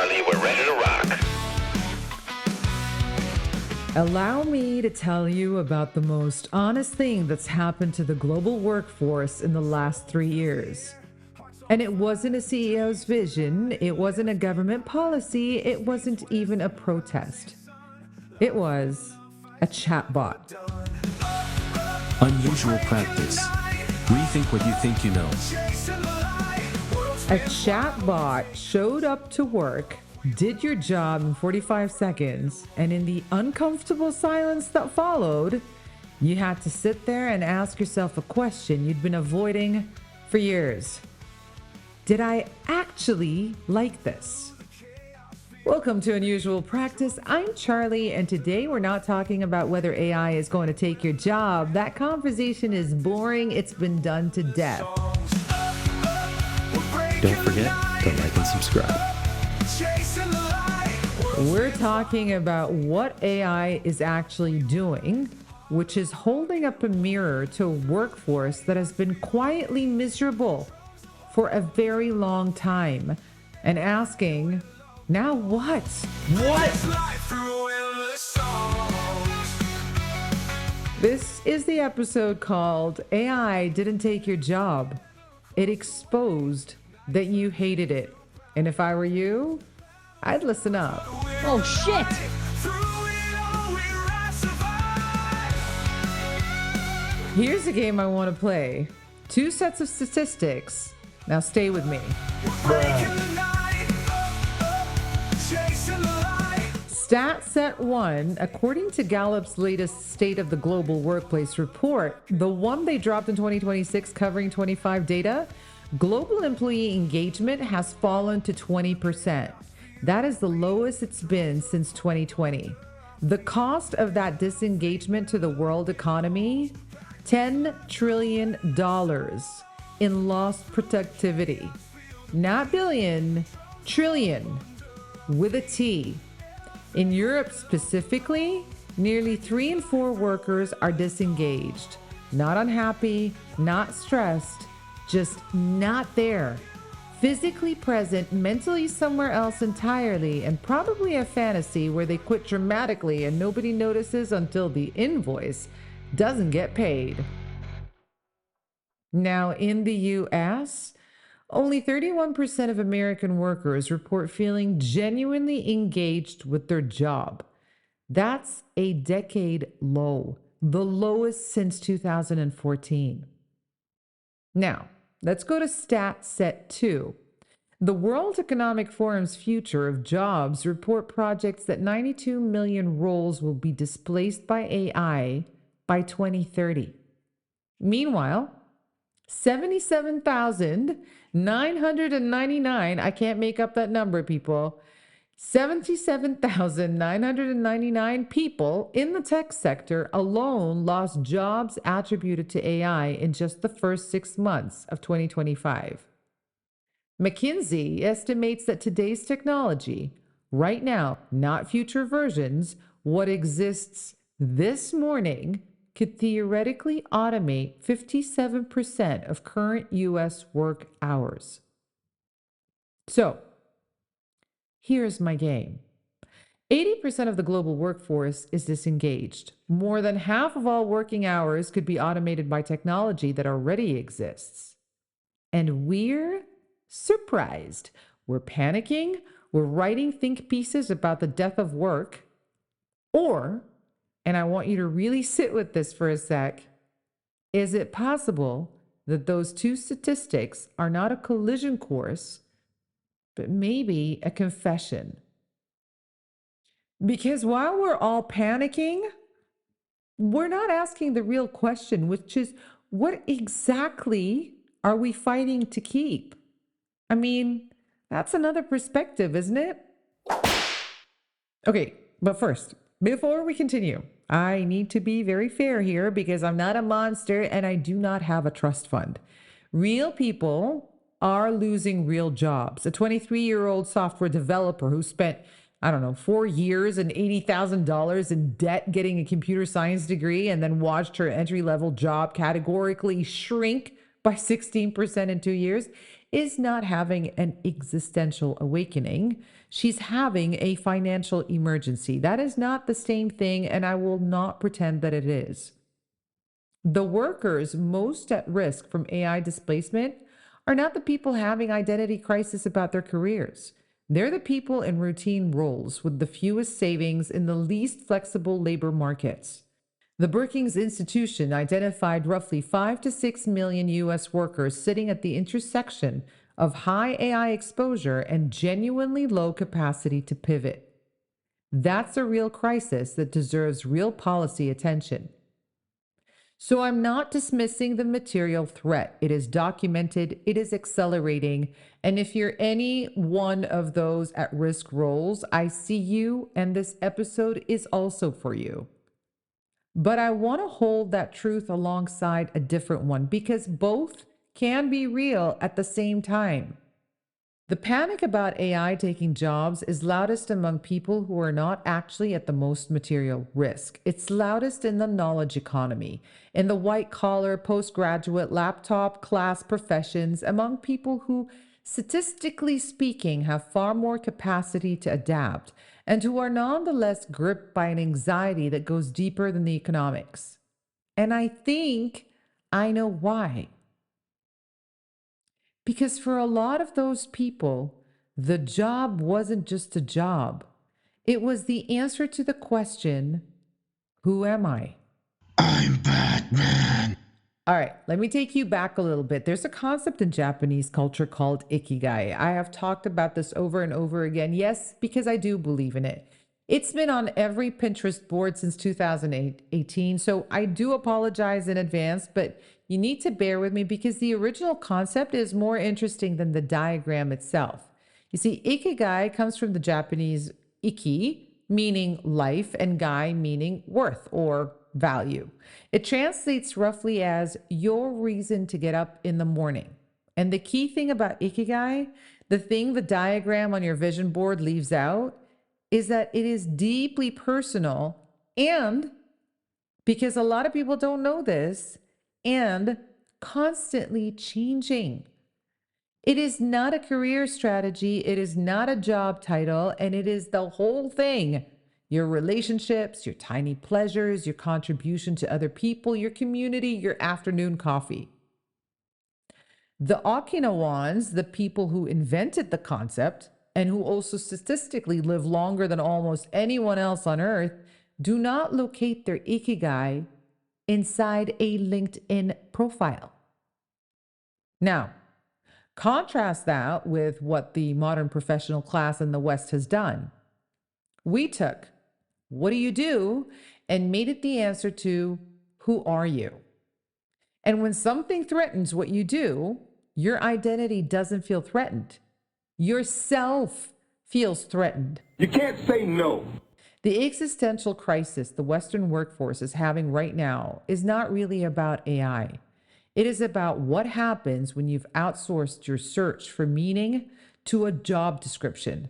Charli. We're ready to rock. Allow me to tell you about the most honest thing that's happened to the global workforce in the last 3 years. And it wasn't a CEO's vision, it wasn't a government policy, it wasn't even a protest. It was a chatbot. Unusual practice. Rethink what you think you know. A chatbot showed up to work, did your job in 45 seconds, and in the uncomfortable silence that followed, you had to sit there and ask yourself a question you'd been avoiding for years. Did I actually like this? Welcome to Unusual Practice. I'm Charli, and today we're not talking about whether AI is going to take your job. That conversation is boring. It's been done to death. Don't forget to like and subscribe. We're talking about what AI is actually doing, which is holding up a mirror to a workforce that has been quietly miserable for a very long time and asking, now what? This is the episode called AI Didn't Take Your Job. It exposed that you hated it. And if I were you, I'd listen up. Oh shit! Here's a game I want to play. 2 sets of statistics. Now stay with me. Stat set 1, according to Gallup's latest State of the Global Workplace report, the one they dropped in 2026 covering 25 data, global employee engagement has fallen to 20%. That is the lowest it's been since 2020. The cost of that disengagement to the world economy, $10 trillion in lost productivity. Not billion, trillion, with a T. In Europe specifically, nearly 3 in 4 workers are disengaged. Not unhappy, not stressed, just not there. Physically present, mentally somewhere else entirely, and probably a fantasy where they quit dramatically and nobody notices until the invoice doesn't get paid. Now, in the US, only 31% of American workers report feeling genuinely engaged with their job. That's a decade low, the lowest since 2014. Now, let's go to stat set 2. The World Economic Forum's Future of Jobs report projects that 92 million roles will be displaced by AI by 2030. Meanwhile, 77,999, I can't make up that number, people, 77,999 people in the tech sector alone lost jobs attributed to AI in just the first 6 months of 2025. McKinsey estimates that today's technology, right now, not future versions, what exists this morning, could theoretically automate 57% of current U.S. work hours. So, here's my game. 80% of the global workforce is disengaged. More than half of all working hours could be automated by technology that already exists. And we're surprised. We're panicking. We're writing think pieces about the death of work. Or, and I want you to really sit with this for a sec, is it possible that those 2 statistics are not a collision course, but maybe a confession? Because while we're all panicking, we're not asking the real question, which is, what exactly are we fighting to keep? I mean, that's another perspective, isn't it? Okay, but first, before we continue, I need to be very fair here because I'm not a monster and I do not have a trust fund. Real people are losing real jobs. A 23-year-old software developer who spent, 4 years and $80,000 in debt getting a computer science degree and then watched her entry-level job categorically shrink by 16% in 2 years is not having an existential awakening. She's having a financial emergency. That is not the same thing, and I will not pretend that it is. The workers most at risk from AI displacement are not the people having identity crisis about their careers. They're the people in routine roles with the fewest savings in the least flexible labor markets. The Brookings Institution identified roughly 5 to 6 million US workers sitting at the intersection of high AI exposure and genuinely low capacity to pivot. That's a real crisis that deserves real policy attention. So I'm not dismissing the material threat. It is documented, it is accelerating. And if you're any one of those at risk roles, I see you, and this episode is also for you. But I want to hold that truth alongside a different one because both can be real at the same time. The panic about AI taking jobs is loudest among people who are not actually at the most material risk. It's loudest in the knowledge economy, in the white-collar, postgraduate, laptop class professions, among people who, statistically speaking, have far more capacity to adapt and who are nonetheless gripped by an anxiety that goes deeper than the economics. And I think I know why. Because for a lot of those people, the job wasn't just a job. It was the answer to the question, who am I? I'm Batman. All right, let me take you back a little bit. There's a concept in Japanese culture called ikigai. I have talked about this over and over again. Yes, because I do believe in it. It's been on every Pinterest board since 2018, so I do apologize in advance, but you need to bear with me because the original concept is more interesting than the diagram itself. You see, ikigai comes from the Japanese iki, meaning life, and gai, meaning worth or value. It translates roughly as your reason to get up in the morning. And the key thing about ikigai, the thing the diagram on your vision board leaves out, is that it is deeply personal, and because a lot of people don't know this, and constantly changing. It is not a career strategy, it is not a job title, and it is the whole thing. Your relationships, your tiny pleasures, your contribution to other people, your community, your afternoon coffee. The Okinawans, the people who invented the concept and who also statistically live longer than almost anyone else on earth, do not locate their ikigai inside a LinkedIn profile. Now, contrast that with what the modern professional class in the West has done. We took what do you do and made it the answer to who are you? And when something threatens what you do, your identity doesn't feel threatened. Yourself feels threatened. You can't say no. The existential crisis the Western workforce is having right now is not really about AI. It is about what happens when you've outsourced your search for meaning to a job description,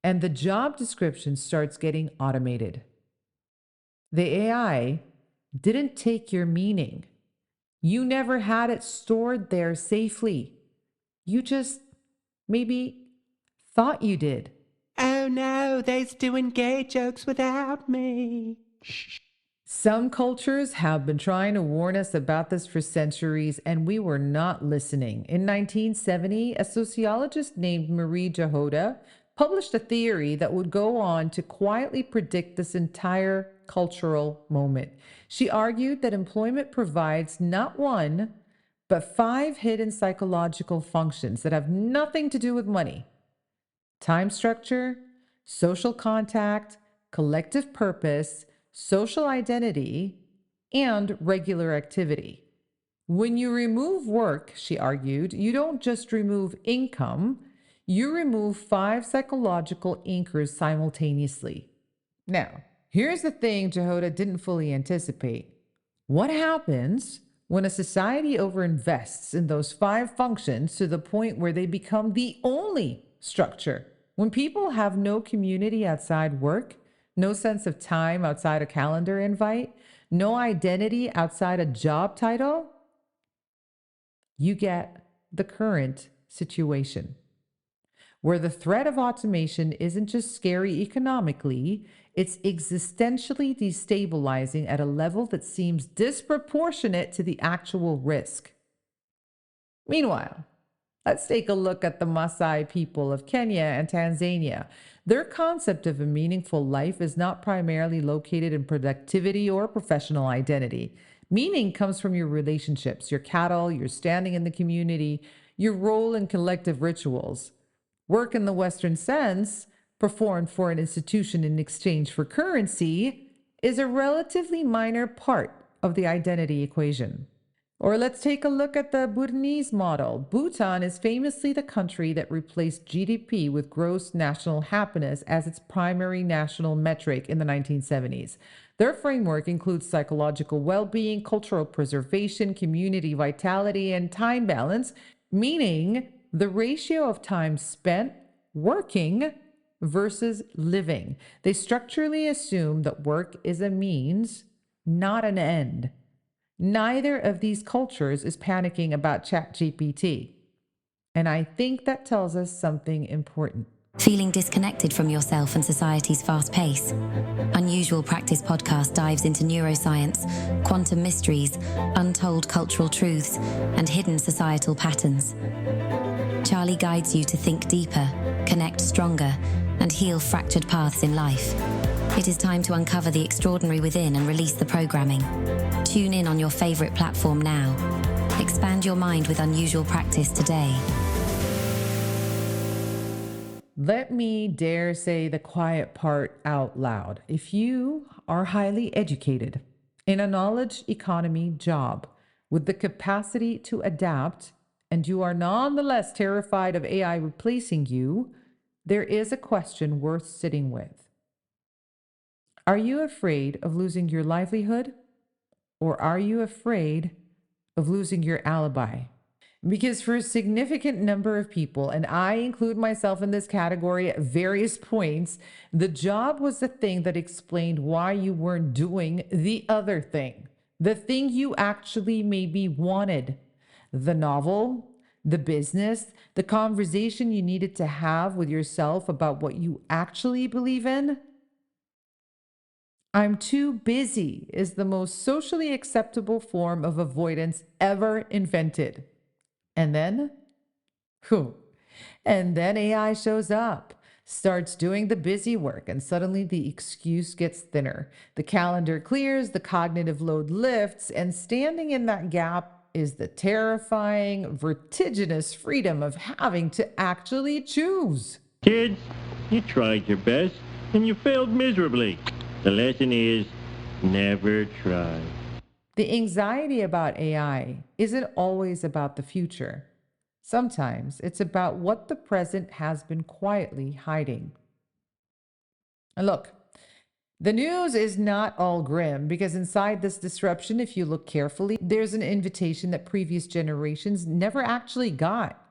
and the job description starts getting automated. The AI didn't take your meaning. You never had it stored there safely. You just maybe thought you did. Oh no, they still engage jokes without me. Some cultures have been trying to warn us about this for centuries, and we were not listening. In 1970, a sociologist named Marie Jahoda published a theory that would go on to quietly predict this entire cultural moment. She argued that employment provides not one, but 5 hidden psychological functions that have nothing to do with money: time structure, social contact, collective purpose, social identity, and regular activity. When you remove work, she argued, you don't just remove income, you remove 5 psychological anchors simultaneously. Now, here's the thing Jahoda didn't fully anticipate. What happens when a society overinvests in those 5 functions to the point where they become the only structure? When people have no community outside work, no sense of time outside a calendar invite, no identity outside a job title, you get the current situation, where the threat of automation isn't just scary economically, it's existentially destabilizing at a level that seems disproportionate to the actual risk. Meanwhile, let's take a look at the Maasai people of Kenya and Tanzania. Their concept of a meaningful life is not primarily located in productivity or professional identity. Meaning comes from your relationships, your cattle, your standing in the community, your role in collective rituals. Work in the Western sense, performed for an institution in exchange for currency, is a relatively minor part of the identity equation. Or let's take a look at the Bhutanese model. Bhutan is famously the country that replaced GDP with gross national happiness as its primary national metric in the 1970s. Their framework includes psychological well-being, cultural preservation, community vitality, and time balance, meaning the ratio of time spent working versus living. They structurally assume that work is a means, not an end. Neither of these cultures is panicking about ChatGPT. And I think that tells us something important. Feeling disconnected from yourself and society's fast pace? Unusual Practice podcast dives into neuroscience, quantum mysteries, untold cultural truths, and hidden societal patterns. Charli guides you to think deeper, connect stronger, and heal fractured paths in life. It is time to uncover the extraordinary within and release the programming. Tune in on your favorite platform now. Expand your mind with Unusual Practice today. Let me dare say the quiet part out loud. If you are highly educated in a knowledge economy job with the capacity to adapt, and you are nonetheless terrified of AI replacing you, there is a question worth sitting with. Are you afraid of losing your livelihood? Or are you afraid of losing your alibi? Because for a significant number of people, and I include myself in this category at various points, the job was the thing that explained why you weren't doing the other thing, the thing you actually maybe wanted, the novel, the business, the conversation you needed to have with yourself about what you actually believe in. I'm too busy is the most socially acceptable form of avoidance ever invented. And then AI shows up, starts doing the busy work, and suddenly the excuse gets thinner. The calendar clears, the cognitive load lifts, and standing in that gap is the terrifying, vertiginous freedom of having to actually choose. Kids, you tried your best and you failed miserably. The lesson is never try. The anxiety about AI isn't always about the future. Sometimes it's about what the present has been quietly hiding. And look, the news is not all grim, because inside this disruption, if you look carefully, there's an invitation that previous generations never actually got.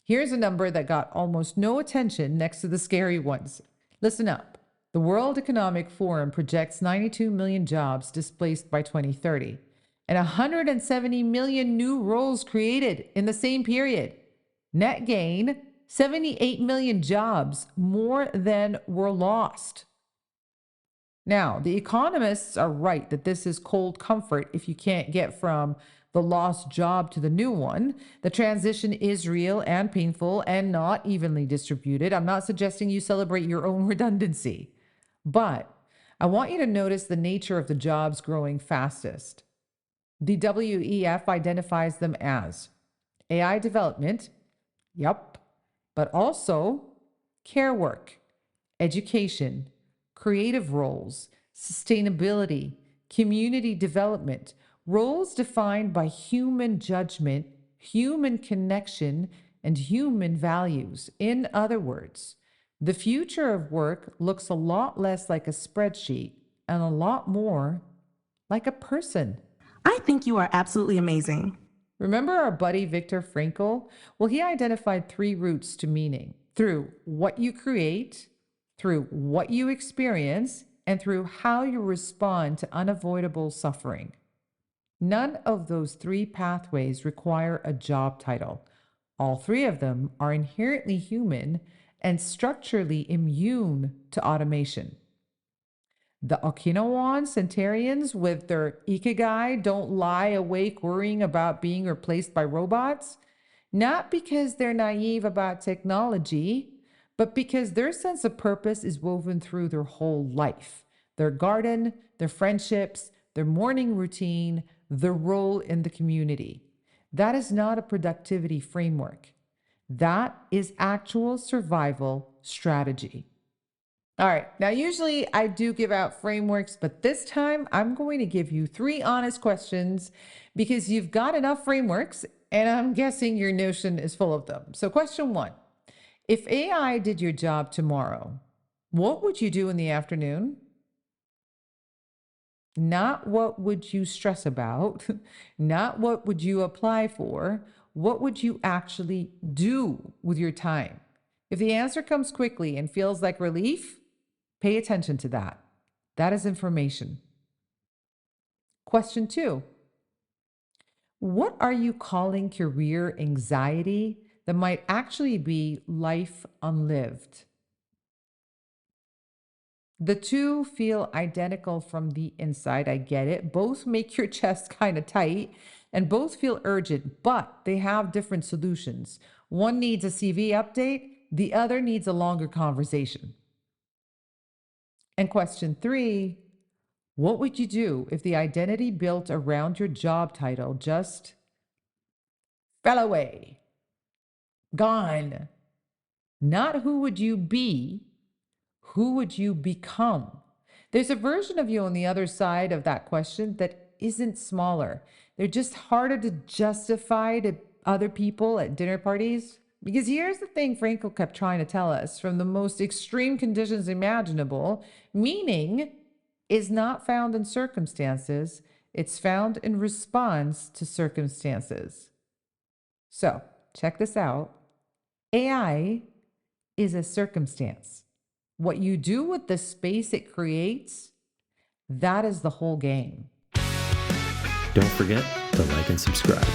Here's a number that got almost no attention next to the scary ones. Listen up. The World Economic Forum projects 92 million jobs displaced by 2030 and 170 million new roles created in the same period. Net gain, 78 million jobs, more than were lost. Now, the economists are right that this is cold comfort if you can't get from the lost job to the new one. The transition is real and painful and not evenly distributed. I'm not suggesting you celebrate your own redundancy. But I want you to notice the nature of the jobs growing fastest. The WEF identifies them as AI development, but also care work, education, creative roles, sustainability, community development, roles defined by human judgment, human connection, and human values. In other words, the future of work looks a lot less like a spreadsheet and a lot more like a person. I think you are absolutely amazing. Remember our buddy Viktor Frankl? Well, he identified 3 routes to meaning: through what you create, through what you experience, and through how you respond to unavoidable suffering. None of those 3 pathways require a job title. All three of them are inherently human and structurally immune to automation. The Okinawan centurions with their ikigai don't lie awake worrying about being replaced by robots, not because they're naive about technology, but because their sense of purpose is woven through their whole life. Their garden, their friendships, their morning routine, their role in the community. That is not a productivity framework. That is actual survival strategy. All right, now usually I do give out frameworks, but this time I'm going to give you 3 honest questions because you've got enough frameworks and I'm guessing your Notion is full of them. So question 1, if AI did your job tomorrow, what would you do in the afternoon? Not what would you stress about, not what would you apply for, what would you actually do with your time? If the answer comes quickly and feels like relief, pay attention to that. That is information. Question 2, what are you calling career anxiety that might actually be life unlived? The two feel identical from the inside. I get it. Both make your chest kind of tight and both feel urgent, but they have different solutions. One needs a CV update, the other needs a longer conversation. And question 3, what would you do if the identity built around your job title just fell away? Gone. Not who would you be, who would you become? There's a version of you on the other side of that question that isn't smaller. They're just harder to justify to other people at dinner parties. Because here's the thing Frankel kept trying to tell us: from the most extreme conditions imaginable, meaning is not found in circumstances, it's found in response to circumstances. So, check this out. AI is a circumstance. What you do with the space it creates, that is the whole game. Don't forget to like and subscribe.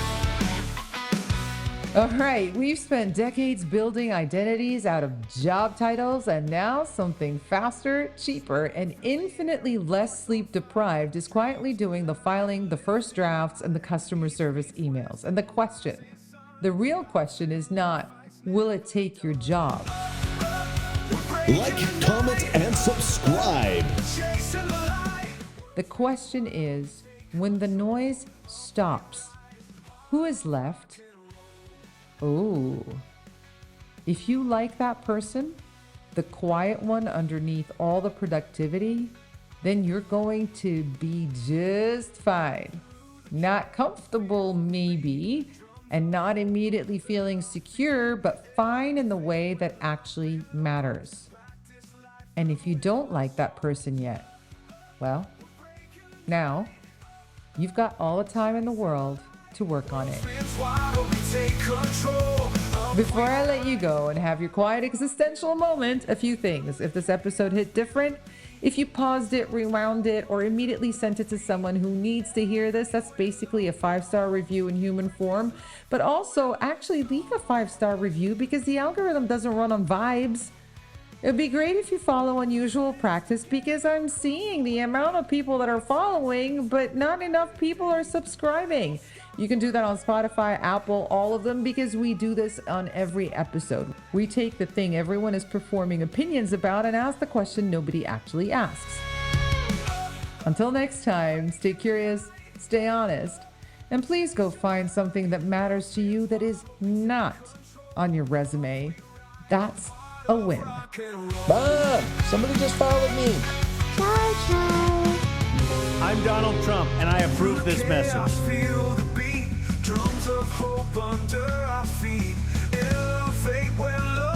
All right, we've spent decades building identities out of job titles, and now something faster, cheaper, and infinitely less sleep deprived is quietly doing the filing, the first drafts, and the customer service emails. And the real question is not, will it take your job? Like, comment, and subscribe. The question is, when the noise stops, who is left? Oh, if you like that person, the quiet one underneath all the productivity, then you're going to be just fine. Not comfortable, maybe, and not immediately feeling secure, but fine in the way that actually matters. And if you don't like that person yet, well, now you've got all the time in the world to work on it. Before I let you go and have your quiet existential moment, a few things. If this episode hit different, if you paused it, rewound it, or immediately sent it to someone who needs to hear this, that's basically a 5-star review in human form. But also, actually leave a 5-star review because the algorithm doesn't run on vibes. It would be great if you follow Unusual Practice because I'm seeing the amount of people that are following, but not enough people are subscribing. You can do that on Spotify, Apple, all of them, because we do this on every episode. We take the thing everyone is performing opinions about and ask the question nobody actually asks. Until next time, stay curious, stay honest, and please go find something that matters to you that is not on your resume. That's a win. Mom, somebody just followed me. I'm Donald Trump, and I approve this message. Drums of hope under our feet. Elevate when love